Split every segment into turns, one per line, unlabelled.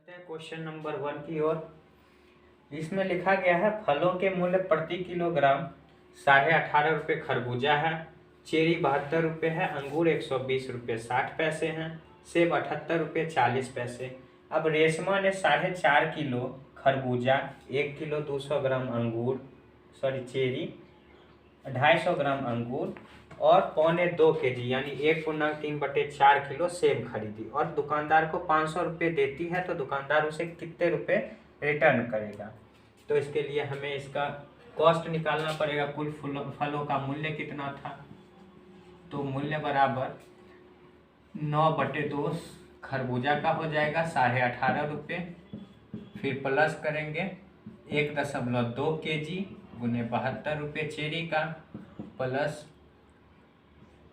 Question number 1 की ओर। इसमें लिखा गया है फलों के मूल्य प्रति किलोग्राम 18.5 रुपये खरबूजा है, चेरी 72 रुपये है, अंगूर 120 रुपये 60 पैसे हैं, सेब 78 रुपये 40 पैसे। अब रेशमा ने 4.5 किलो खरबूजा, 1 किलो 200 ग्राम अंगूर चेरी, 250 ग्राम अंगूर और 1.25 केजी यानी 1.3/4 किलो सेब खरीदी और दुकानदार को 500 रुपये देती है, तो दुकानदार उसे कितने रुपए रिटर्न करेगा। तो इसके लिए हमें इसका कॉस्ट निकालना पड़ेगा। कुल फलों का मूल्य कितना था, तो मूल्य बराबर 9/2 खरबूजा का हो जाएगा 18.5 रुपये, फिर प्लस करेंगे 1.2 केजी गुने 72 रुपये चेरी का, प्लस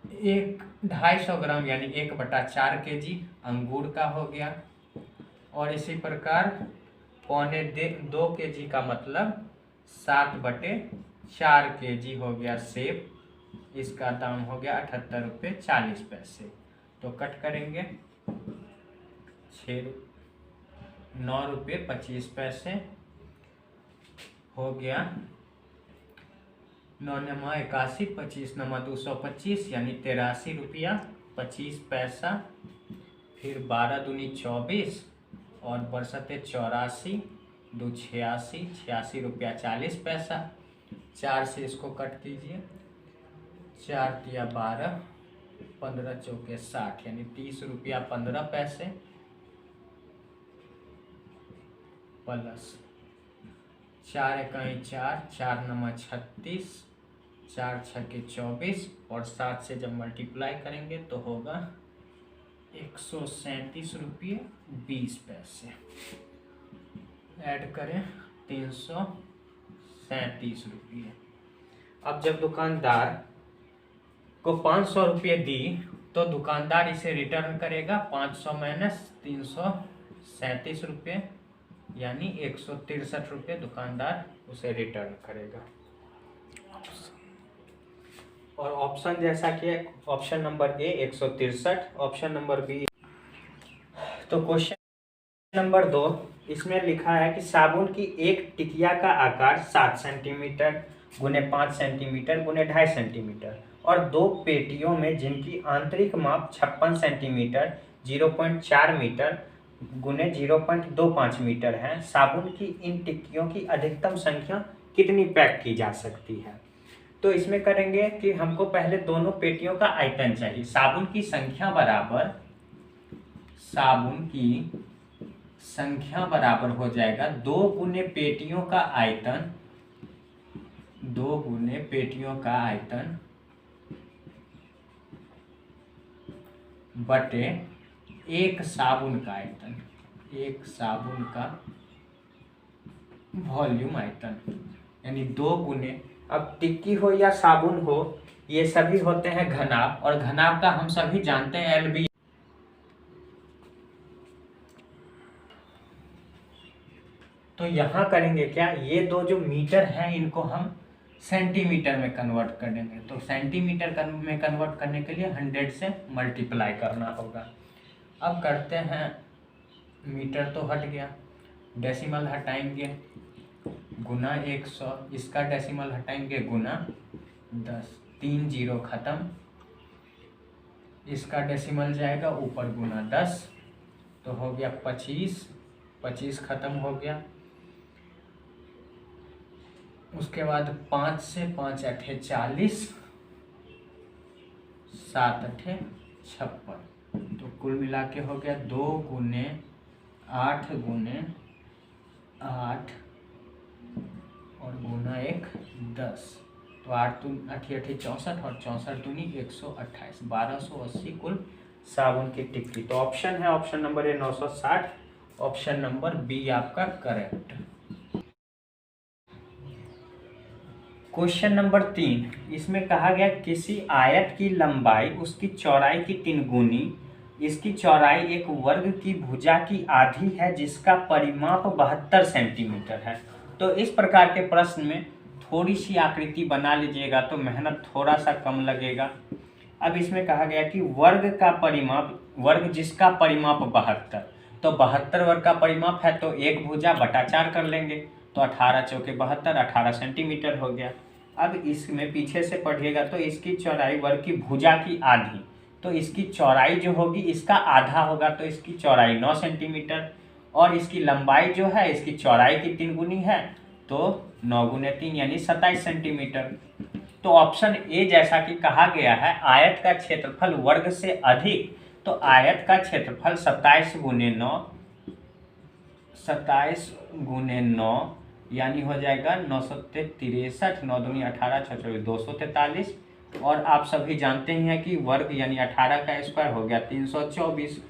250 ग्राम यानी 1/4 केजी अंगूर का हो गया, और इसी प्रकार 1.25 केजी का मतलब 7/4 केजी हो गया सेब। इसका दाम हो गया 78 रुपये 40 पैसे। तो कट करेंगे 9 रुपये 25 पैसे हो गया, 9 नमा 81, 25 नमा 225 यानी 83 रुपया 25 पैसा, फिर 12 दूनी 24 और बरसते 84, 2 86, 86 रुपया 40 पैसा। 4 से इसको कट कीजिए, 4 तिया 12, 15 चौके 60 यानी 30 रुपया 15 पैसे, प्लस 4 एकाई 4, 4 नमा 36, 4 छक्के 24 और 7 से जब मल्टीप्लाई करेंगे तो होगा 137 रुपये 20 पैसे। ऐड करें 337 रुपये। अब जब दुकानदार को 500 रुपये दी तो दुकानदार इसे रिटर्न करेगा 500 माइनस 337 रुपये यानी 163 रुपये दुकानदार उसे रिटर्न करेगा। और ऑप्शन जैसा कि option number A 163, option number B. तो क्वेश्चन नंबर 2 इसमें लिखा है कि साबुन की एक टिकिया का आकार 7 सेंटीमीटर गुने 5 सेंटीमीटर गुने 2.5 सेंटीमीटर और 2 पेटियों में जिनकी आंतरिक माप 56 सेंटीमीटर 0.4 मीटर गुने 0.25 मीटर है। साबुन की इन टिक्कियों की अधिकतम संख्या कितनी पैक की जा सकती है। तो इसमें करेंगे कि हमको पहले दोनों पेटियों का आयतन चाहिए। साबुन की संख्या बराबर हो जाएगा 2 गुने पेटियों का आयतन, 2 गुने पेटियों का आयतन बटे 1 साबुन का आयतन, 1 साबुन का वॉल्यूम आयतन यानी 2 गुने। अब टिक्की हो या साबुन हो ये सभी होते हैं घनाभ, और घनाभ का हम सभी जानते हैं LB। तो यहाँ करेंगे क्या, ये दो जो मीटर हैं इनको हम सेंटीमीटर में कन्वर्ट कर देंगे। तो सेंटीमीटर में कन्वर्ट करने के लिए 100 से मल्टीप्लाई करना होगा। अब करते हैं, मीटर तो हट गया, डेसिमल हटाएंगे गुना 100, इसका डेसिमल हटाएंगे गुना 10, 3 जीरो खत्म, इसका डेसिमल जाएगा ऊपर गुना 10, तो हो गया 25, 25 खत्म हो गया। उसके बाद 5 से 5 अठे 40, 7 अठे 56, तो कुल मिला के हो गया 2 गुने 8 गुने 8 और गुना 1 10, तो 8 अठी 64 और 64 दूनी 128, 1280 कुल साबुन की टिक्की। तो ऑप्शन है option number A 960, option number B आपका करेक्ट। क्वेश्चन नंबर 3 इसमें कहा गया किसी आयत की लंबाई उसकी चौड़ाई की 3 गुनी, इसकी चौड़ाई एक वर्ग की भुजा की आधी है जिसका परिमाप 72 सेंटीमीटर है। तो इस प्रकार के प्रश्न में थोड़ी सी आकृति बना लीजिएगा तो मेहनत थोड़ा सा कम लगेगा। अब इसमें कहा गया कि वर्ग जिसका परिमाप 72, तो 72 वर्ग का परिमाप है तो 1 भुजा बटा 4 कर लेंगे, तो 18 चौके 72, 18 सेंटीमीटर हो गया। अब इसमें पीछे से पढ़िएगा तो इसकी चौड़ाई वर्ग की भुजा की आधी, तो इसकी चौड़ाई जो होगी इसका आधा होगा, तो इसकी चौड़ाई 9 सेंटीमीटर, और इसकी लंबाई जो है इसकी चौड़ाई की 3 गुनी है, तो 9 गुने 3 यानी 27 सेंटीमीटर। तो ऑप्शन ए जैसा कि कहा गया है आयत का क्षेत्रफल वर्ग से अधिक, तो आयत का क्षेत्रफल 27 गुने 9, 27 गुने 9 यानी हो जाएगा 963, 9 दूनी 18, 6 चौबीस 243, और आप सभी जानते ही हैं कि वर्ग यानी 18 का स्क्वायर हो गया 324,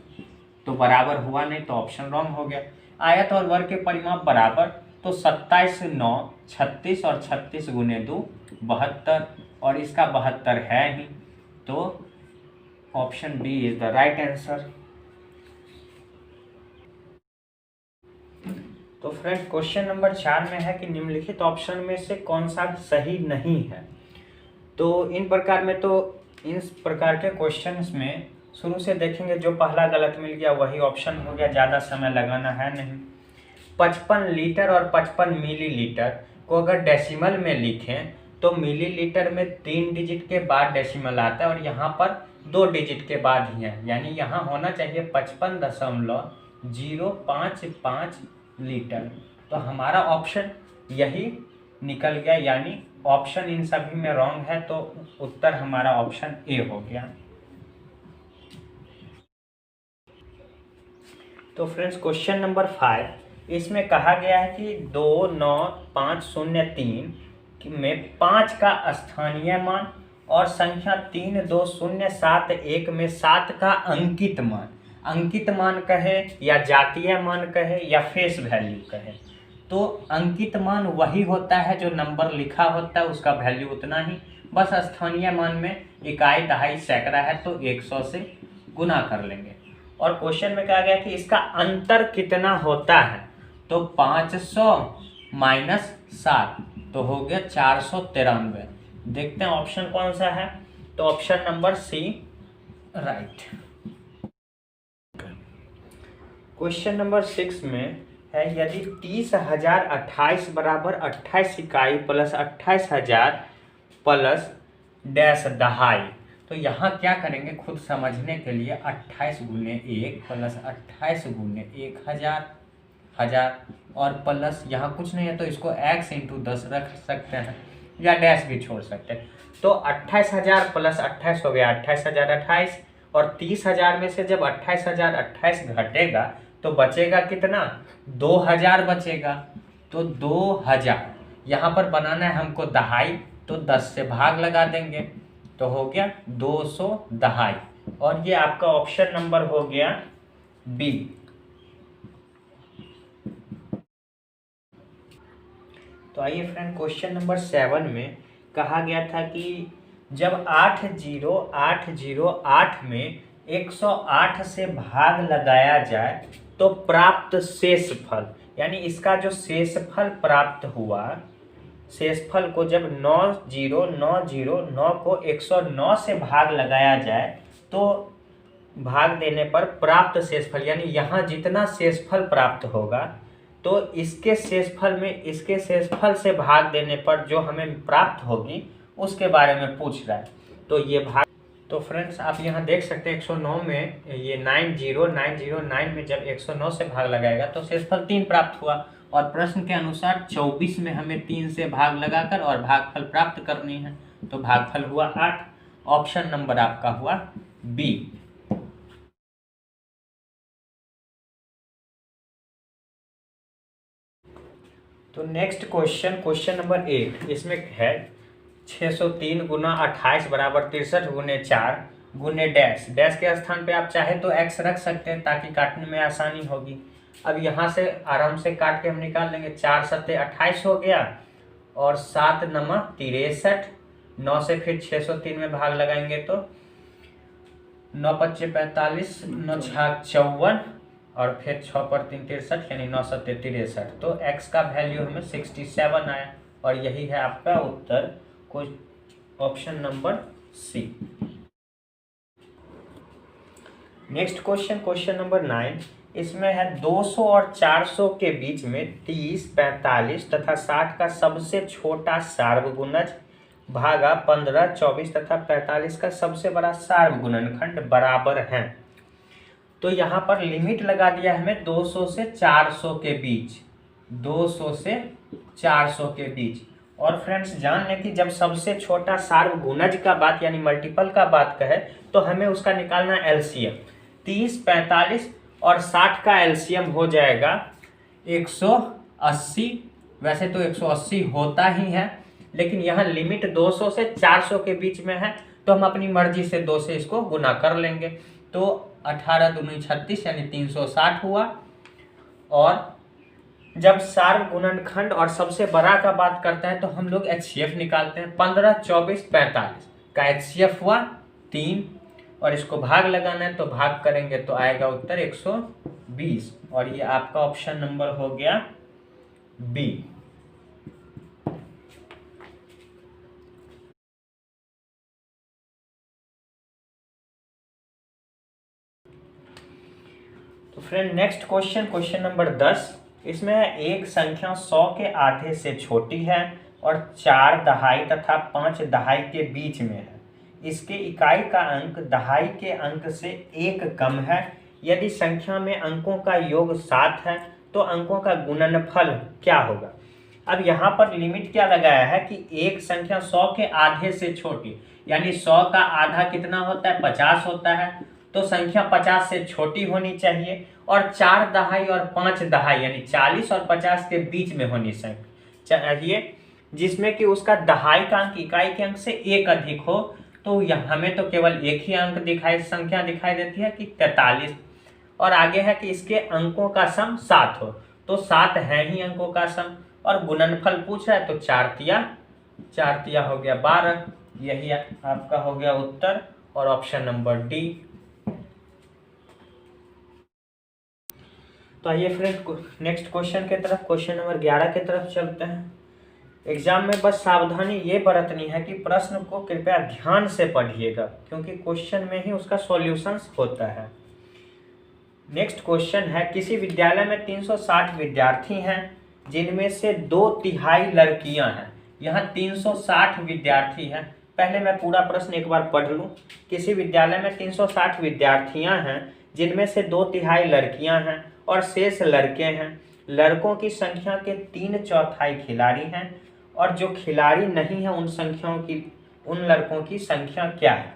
तो बराबर हुआ नहीं, तो ऑप्शन रॉन्ग हो गया। आयत और वर्ग के परिमाप बराबर, तो 27 9 36 और 36 गुने 2 72, और इसका 72 है ही, तो option B is the right answer. तो फ्रेंड क्वेश्चन नंबर 4 में है कि निम्नलिखित ऑप्शन में से कौन सा सही नहीं है। तो इन प्रकार के क्वेश्चंस में शुरू से देखेंगे, जो पहला गलत मिल गया वही ऑप्शन हो गया, ज़्यादा समय लगाना है नहीं। 55 लीटर और 55 मिलीलीटर को अगर डेसिमल में लिखें तो मिलीलीटर में 3 डिजिट के बाद डेसिमल आता है और यहाँ पर 2 डिजिट के बाद ही है, यानी यहाँ होना चाहिए 55.055 लीटर। तो हमारा ऑप्शन यही निकल गया, यानी ऑप्शन इन सभी में रॉन्ग है, तो उत्तर हमारा ऑप्शन ए हो गया। तो फ्रेंड्स क्वेश्चन नंबर 5, इसमें कहा गया है कि 29503 में 5 का स्थानीय मान और संख्या 32071 में 7 का अंकित मान, अंकित मान कहे या जातीय मान कहे या फेस वैल्यू कहे, तो अंकित मान वही होता है जो नंबर लिखा होता है उसका वैल्यू उतना ही, बस स्थानीय मान में इकाई दहाई सैकड़ा है तो 100 से गुना कर लेंगे। और क्वेश्चन में कहा गया कि इसका अंतर कितना होता है, तो 500 माइनस 7 तो हो गया 493। देखते हैं ऑप्शन कौन सा है, तो option number C right. Question number 6 में है यदि 30,028 बराबर 28 इकाई प्लस 28,000 प्लस डैश दहाई, तो यहाँ क्या करेंगे खुद समझने के लिए 28 गुने 1 प्लस 28 गुने 1000 और प्लस यहाँ कुछ नहीं है तो इसको x इंटू 10 रख सकते हैं या डैश भी छोड़ सकते हैं। तो 28,000 प्लस 28 हो गया 28,028, और 30,000 में से जब 28,028 घटेगा तो बचेगा कितना, 2,000 बचेगा। तो 2,000 यहाँ पर बनाना है हमको दहाई, तो 10 से भाग लगा देंगे तो हो गया 200 दहाई, और ये आपका ऑप्शन नंबर हो गया बी। तो आइए फ्रेंड क्वेश्चन नंबर 7 में कहा गया था कि जब 80,808 में 108 से भाग लगाया जाए तो प्राप्त शेषफल, यानी इसका जो शेषफल प्राप्त हुआ, शेषफल को जब 90909 को 109 से भाग लगाया जाए तो भाग देने पर प्राप्त शेषफल, यानी यहाँ जितना शेषफल प्राप्त होगा तो इसके शेषफल में इसके शेषफल से भाग देने पर जो हमें प्राप्त होगी उसके बारे में पूछ रहा है। तो ये भाग, तो फ्रेंड्स आप यहाँ देख सकते हैं 109 में ये 90909 में जब 109 से भाग लगाएगा तो शेषफल 3 प्राप्त हुआ, और प्रश्न के अनुसार 24 में हमें 3 से भाग लगाकर और भागफल प्राप्त करनी है, तो भागफल हुआ 8। ऑप्शन नंबर आपका हुआ बी। तो नेक्स्ट क्वेश्चन नंबर 8, इसमें है 603 गुना 28 बराबर 63 गुने 4 गुने डैश, डैश के स्थान पे आप चाहे तो x रख सकते हैं ताकि काटने में आसानी होगी। अब यहाँ से आराम से काट के हम निकाल लेंगे, 4 सत्ते 28 हो गया और 7 नमक 63, 9 से फिर 603 में भाग लगाएंगे तो 9 पच्चे 45, 9 छाक 54 और फिर 6 पर 3 63, यानी 9 सत्ते 63, तो x का वैल्यू हमें 67 आया, और यही है आपका उत्तर, option number C. Next question number 9, इसमें है 200 और 400 के बीच में 30, 45 तथा 60 का सबसे छोटा सार्वगुणज भागा 15, 24 तथा 45 का सबसे बड़ा सार्वगुणनखंड बराबर हैं। तो यहाँ पर लिमिट लगा दिया है हमें 200 से 400 के बीच, 200 से 400 के बीच। और फ्रेंड्स जान लें कि जब सबसे छोटा सार्वगुणज का बात यानी मल्टीपल का बात कहे तो हमें उसका निकालना एलसीएम। 30, 45 और 60 का एलसीएम हो जाएगा 180। वैसे तो 180 होता ही है, लेकिन यहाँ लिमिट 200 से 400 के बीच में है, तो हम अपनी मर्जी से 2 से इसको गुना कर लेंगे। तो 18 दूनी 36 यानी 360 हुआ। और जब सार्वगुणनखंड और सबसे बड़ा का बात करता है तो हम लोग एचसीएफ निकालते हैं। 15, 24, 45 का एचसीएफ हुआ 3 और इसको भाग लगाना है तो भाग करेंगे तो आएगा उत्तर 120 और ये आपका ऑप्शन नंबर हो गया बी। तो फ्रेंड नेक्स्ट क्वेश्चन नंबर 10। इसमें एक संख्या 100 के आधे से छोटी है और 4 दहाई तथा 5 दहाई के बीच में है। इसके इकाई का अंक दहाई के अंक से 1 कम है। यदि संख्या में अंकों का योग 7 है तो अंकों का गुणनफल क्या होगा। अब यहाँ पर लिमिट क्या लगाया है कि एक संख्या 100 के आधे से छोटी, यानी 100 का आधा कितना होता है, 50 होता है, तो संख्या 50 से छोटी होनी चाहिए और 4 दहाई और 5 दहाई यानी 40 और 50 के बीच में होनी चाहिए, जिसमें कि उसका दहाई का अंक इकाई के अंक से 1 अधिक हो। तो हमें तो केवल एक ही अंक संख्या दिखाई देती है कि 43, और आगे है कि इसके अंकों का सम 7 हो, तो 7 है ही अंकों का सम। और गुणनफल पूछ रहा है तो 4 तिया हो गया 12। यही आपका हो गया उत्तर और ऑप्शन नंबर डी। तो आइए फ्रेंड नेक्स्ट क्वेश्चन के तरफ, क्वेश्चन नंबर 11 के तरफ चलते हैं। एग्जाम में बस सावधानी ये बरतनी है कि प्रश्न को कृपया ध्यान से पढ़िएगा, क्योंकि क्वेश्चन में ही उसका सॉल्यूशंस होता है। नेक्स्ट क्वेश्चन है, किसी विद्यालय में 360 विद्यार्थी हैं जिनमें से 2/3 लड़कियां हैं। यहाँ 360 विद्यार्थी हैं। पहले मैं पूरा प्रश्न एक बार पढ़ लूँ। किसी विद्यालय में 360 विद्यार्थियां हैं जिनमें से 2/3 लड़कियां हैं और शेष लड़के हैं। लड़कों की संख्या के 3/4 खिलाड़ी हैं और जो खिलाड़ी नहीं है उन लड़कों की संख्या क्या है।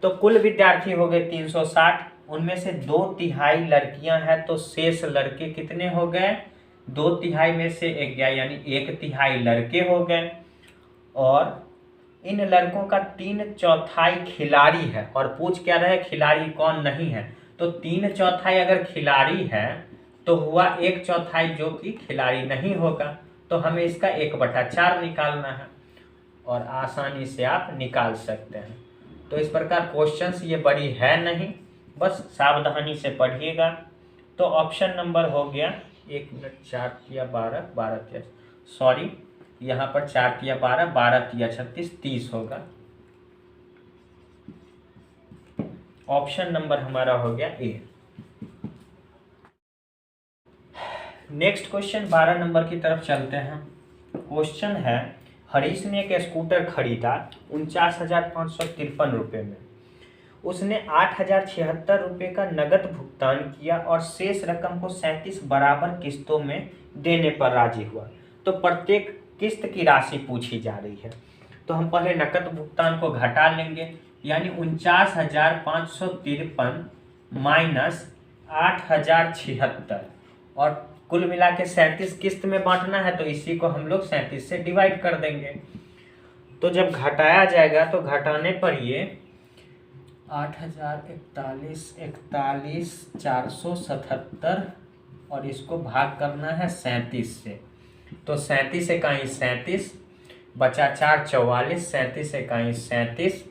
तो कुल विद्यार्थी हो गए 360, उनमें से 2/3 लड़कियां हैं, तो शेष लड़के कितने हो गए, 2/3 में से 1 गया यानी 1/3 लड़के हो गए। और इन लड़कों का 3/4 खिलाड़ी है, और पूछ क्या रहे खिलाड़ी कौन नहीं है, तो 3/4 अगर खिलाड़ी है तो हुआ 1/4 जो कि खिलाड़ी नहीं होगा, तो हमें इसका 1/4 निकालना है और आसानी से आप निकाल सकते हैं। तो इस प्रकार क्वेश्चंस ये बड़ी है नहीं, बस सावधानी से पढ़िएगा। तो ऑप्शन नंबर हो गया 1 मिनट 4 तिया 12, 12 तिया सॉरी यहाँ पर 4 तिया 12, 12 तिया 36, 30 होगा। ऑप्शन नंबर हमारा हो गया ए। नेक्स्ट क्वेश्चन 12 नंबर की तरफ चलते हैं। क्वेश्चन है, हरीश ने एक स्कूटर खरीदा 49,553 रुपये में। उसने 8,076 रुपये का नगद भुगतान किया और शेष रकम को 37 बराबर किस्तों में देने पर राजी हुआ। तो प्रत्येक किस्त की राशि पूछी जा रही है। तो हम पहले नकद भुगतान को घटा लेंगे, यानी 49,553 माइनस 8,076 और कुल मिला के 37 किस्त में बांटना है, तो इसी को हम लोग 37 से डिवाइड कर देंगे। तो जब घटाया जाएगा तो घटाने पर ये 8,041 और इसको भाग करना है 37 से। तो 37 इकाई 37 बचा 4 44, 37 इकाई 37,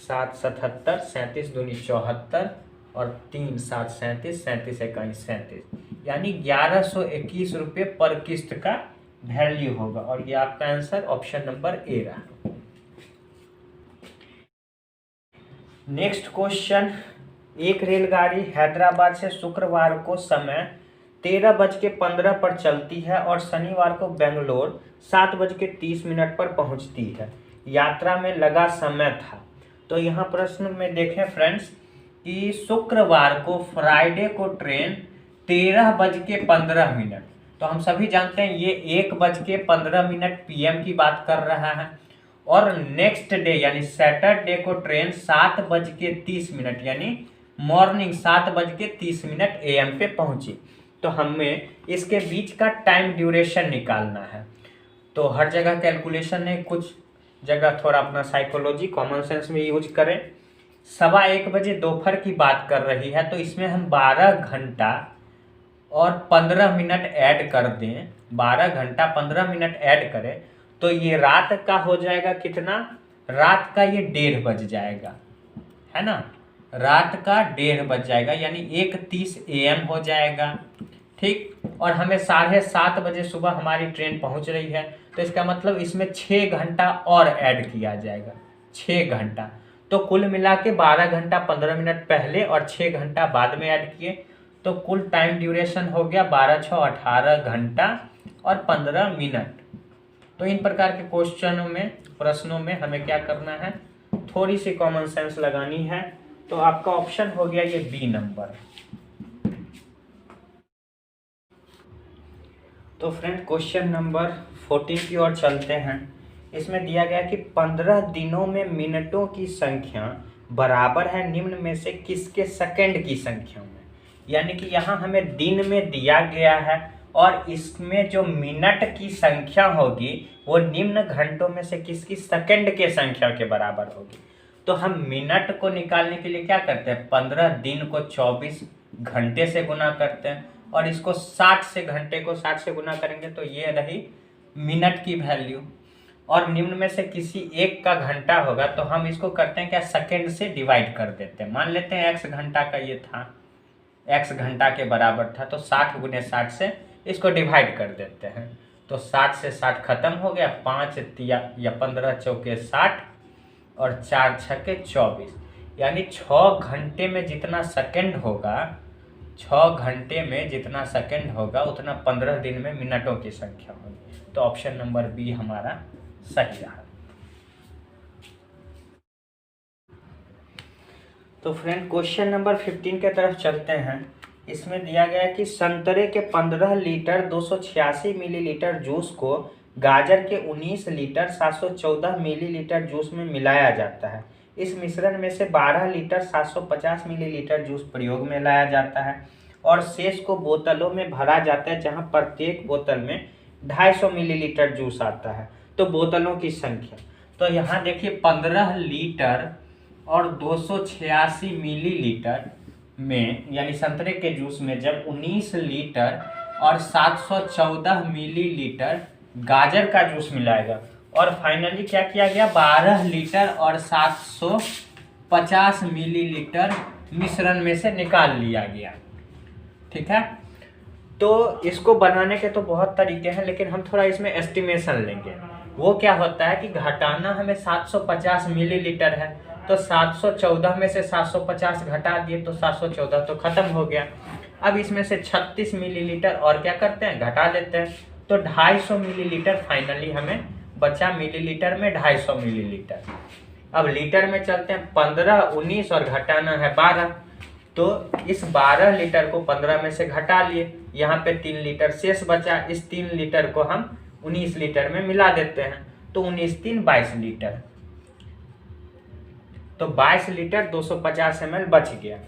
7 77, 37 दूनी 74 और 3 7 37, 37 इकाई 37, यानी 1121 रुपये पर किस्त का वैल्यू होगा। और ये आपका आंसर ऑप्शन नंबर ए रहा। नेक्स्ट क्वेश्चन एक रेलगाड़ी हैदराबाद से शुक्रवार को समय 13:15 पर चलती है और शनिवार को बेंगलोर 7:30 पर पहुंचती है। यात्रा में लगा समय था। तो यहाँ प्रश्न में देखें फ्रेंड्स कि शुक्रवार को, फ्राइडे को ट्रेन 13:15, तो हम सभी जानते हैं ये 1:15 PM की बात कर रहा है। और नेक्स्ट डे यानी सैटरडे को ट्रेन 7:30 यानी मॉर्निंग 7:30 AM पे पहुंची। तो हमें इसके बीच का टाइम ड्यूरेशन निकालना है। तो हर जगह कैलकुलेशन है, कुछ जगह थोड़ा अपना साइकोलॉजी कॉमन सेंस में यूज करें। 1:15 बजे दोपहर की बात कर रही है, तो इसमें हम 12 घंटा और 15 मिनट ऐड कर दें। 12 घंटा 15 मिनट ऐड करें तो ये रात का हो जाएगा कितना? रात का ये 1:30 बज जाएगा, है ना। रात का 1:30 बज जाएगा यानी 1:30 AM हो जाएगा। ठीक, और हमें 7:30 बजे सुबह हमारी ट्रेन पहुंच रही है, तो इसका मतलब इसमें 6 घंटा और ऐड किया जाएगा, 6 घंटा। तो कुल मिला के 12 घंटा 15 मिनट पहले और 6 घंटा बाद में ऐड किए, तो कुल टाइम ड्यूरेशन हो गया 12×6 = 18 घंटा और 15 मिनट। तो इन प्रकार के क्वेश्चनों में, प्रश्नों में हमें क्या करना है, थोड़ी सी कॉमन सेंस लगानी है। तो आपका ऑप्शन हो गया ये बी नंबर। तो फ्रेंड क्वेश्चन नंबर 14 की ओर चलते हैं। इसमें दिया गया कि 15 दिनों में मिनटों की संख्या बराबर है निम्न में से किसके सेकंड की संख्या में। यानी कि यहाँ हमें दिन में दिया गया है और इसमें जो मिनट की संख्या होगी वो निम्न घंटों में से किसकी सेकंड के संख्या के बराबर होगी। तो हम मिनट को निकालने के लिए क्या करते हैं, 15 दिन को 24 घंटे से गुना करते हैं और इसको 60 से, घंटे को 60 से गुना करेंगे तो ये रही मिनट की वैल्यू। और निम्न में से किसी एक का घंटा होगा तो हम इसको करते हैं क्या, सेकंड से डिवाइड कर देते हैं। मान लेते हैं x घंटा का ये था, x घंटा के बराबर था, तो 60 × 60 से इसको डिवाइड कर देते हैं। तो 60 से 60 खत्म हो गया, 5 या 15 चौके 60 और 4 छक्के 24, यानी 6 घंटे में जितना सेकंड होगा, 6 घंटे में जितना सेकंड होगा उतना 15 दिन में मिनटों की संख्या होगी। तो ऑप्शन नंबर बी हमारा सही रहा। तो फ्रेंड क्वेश्चन नंबर 15 के तरफ चलते हैं। इसमें दिया गया है कि संतरे के 15 लीटर 286 मिलीलीटर जूस को गाजर के 19 लीटर 714 मिलीलीटर जूस में मिलाया जाता है। इस मिश्रण में से 12 लीटर 750 मिलीलीटर जूस प्रयोग में लाया जाता है और शेष को बोतलों में भरा जाता है, जहां प्रत्येक बोतल में 250 मिलीलीटर जूस आता है। तो बोतलों की संख्या, तो यहाँ देखिए 15 लीटर और 286 मिलीलीटर में, यानी संतरे के जूस में जब 19 लीटर और 714 मिलीलीटर गाजर का जूस मिलाएगा और फाइनली क्या किया गया, 12 लीटर और 750 मिलीलीटर मिश्रण में से निकाल लिया गया। ठीक है, तो इसको बनाने के तो बहुत तरीके हैं, लेकिन हम थोड़ा इसमें एस्टिमेशन लेंगे। वो क्या होता है कि घटाना हमें 750 मिलीलीटर है, तो 714 में से 750 घटा दिए तो 714 तो खत्म हो गया। अब इसमें से 36 मिलीलीटर और क्या करते हैं, घटा देते हैं, तो 250 मिलीलीटर फाइनली हमें बचा। मिलीलीटर में 250 मिलीलीटर। अब लीटर में चलते हैं, 15, 19 और घटाना है 12, तो इस 12 लीटर को 15 में से घटा लिए, यहाँ पे 3 लीटर शेष बचा। इस 3 लीटर को हम 19 लीटर में मिला देते हैं, तो 19 3 22 लीटर, तो 22 लीटर 250 ml बच गया।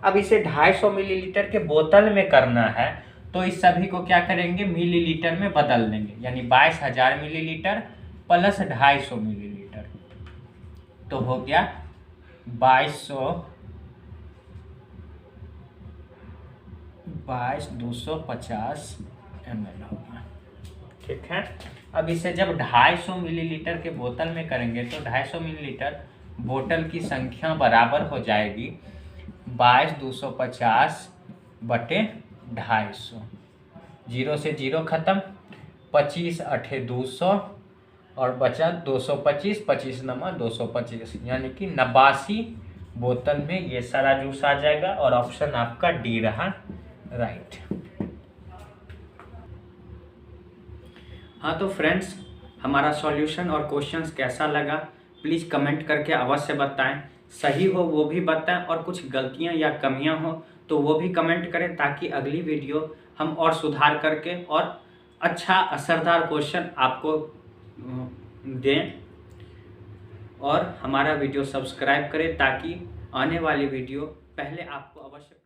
अब इसे 250 मिलीलीटर के बोतल में करना है, तो इस सभी को क्या करेंगे, मिलीलीटर में बदल देंगे, यानी 22,000 मिलीलीटर प्लस 250 मिलीलीटर, तो हो गया 22,250 ml होगा। ठीक है, अब इसे जब 250 मिलीलीटर के बोतल में करेंगे तो 250 मिलीलीटर बोतल की संख्या बराबर हो जाएगी 22,250 बटे 250। 0 से 0 खत्म, 25 8 200 और बचा 225, 25 नंबर 225, यानी कि 89 बोतल में ये सारा जूस आ जाएगा और ऑप्शन आपका डी रहा राइट। हाँ तो फ्रेंड्स, हमारा सॉल्यूशन और क्वेश्चंस कैसा लगा प्लीज़ कमेंट करके अवश्य बताएं। सही हो वो भी बताएं और कुछ गलतियां या कमियां हो तो वो भी कमेंट करें, ताकि अगली वीडियो हम और सुधार करके और अच्छा असरदार क्वेश्चन आपको दें। और हमारा वीडियो सब्सक्राइब करें ताकि आने वाली वीडियो पहले आपको अवश्य